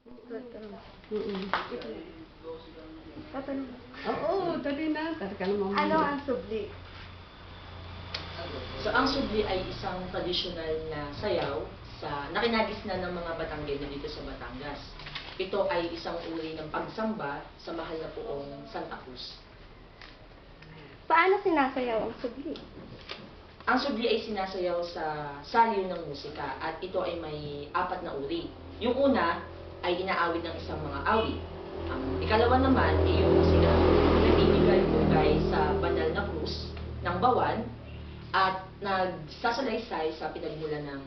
Tatanong. Oo, dali na. Tarka naman. Ano ang subli? So, ang subli ay isang tradisyonal na sayaw na kinagisnan ng mga Batanggenyo dito sa Batangas. Ito ay isang uri ng pagsamba sa mahal na poong Santa Cruz. Paano sinasayaw ang subli? Ang subli ay sinasayaw sa saliw ng musika at ito ay may 4 na uri. Yung una ay inaawit ng isang mga awit. Ang ikalawa naman ay yung musika nagbibigay sa banal na krus ng Bawan at nagsasalaysay sa pinagmulan ng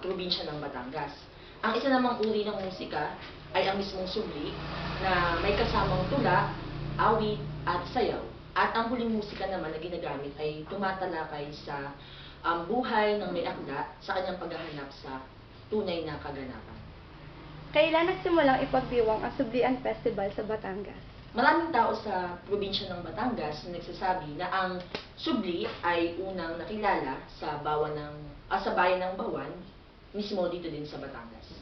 probinsya ng Batangas. Ang isa namang uri ng musika ay ang mismong subli na may kasamang tula, awit at sayaw. At ang huling musika naman na ginagamit ay tumatalakay sa buhay ng may akda sa kanyang paghahanap sa tunay na kaganapan. Kailan nagsimulang ipagdiwang ang Sublian Festival sa Batangas? Maraming tao sa probinsya ng Batangas na nagsasabi na ang subli ay unang nakilala sa bayan ng Bawan, mismo dito din sa Batangas.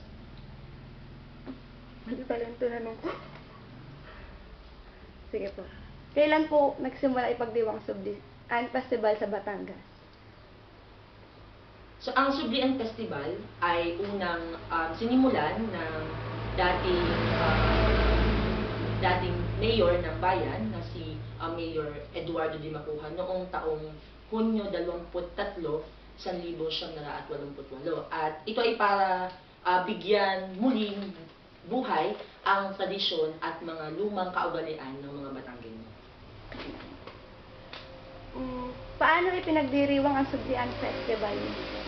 Hindi pala yung tinanong ko. Sige po. Kailan po nagsimula ipagdiwang Sublian Festival sa Batangas? So, ang Sublian Festival ay unang sinimulan ng dating mayor ng bayan na si Mayor Eduardo D. Macuja noong taong Hunyo 23, 1988. At ito ay para bigyan muling buhay ang tradisyon at mga lumang kaugalian ng mga Batanggenyo. Paano ipinagdiriwang ang Sublian Festival?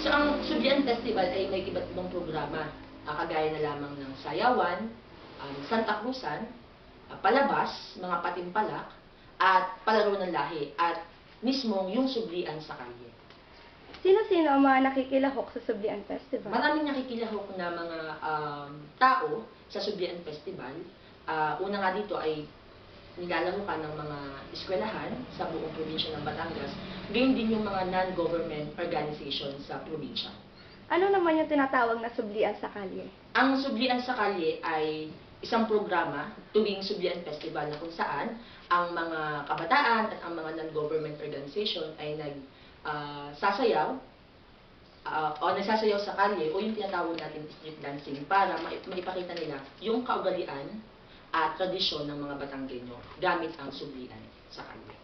So, ang Sublian Festival ay may iba't ibang programa, kagaya na lamang ng sayawan, Santa Cruzan, palabas, mga patimpalak, at palaro ng lahi, at mismong yung sublian sa kalye. Sino-sino ang mga nakikilahok sa Sublian Festival? Maraming nakikilahok na mga tao sa Sublian Festival. Una nga dito ay nilalahukan ng mga eskwelahan sa buong probinsya ng Batangas, gayon din yung mga non-government organization sa probinsya. Ano naman yung tinatawag na Sublian sa kalye? Ang Sublian sa Kalye ay isang programa tuwing Sublian Festival na kung saan ang mga kabataan at ang mga non-government organization ay nagsasayaw sa kalye o yung tinatawag natin street dancing para maipakita nila yung kaugalian at tradisyon ng mga Batanggenyo gamit ang sublian sa kalye.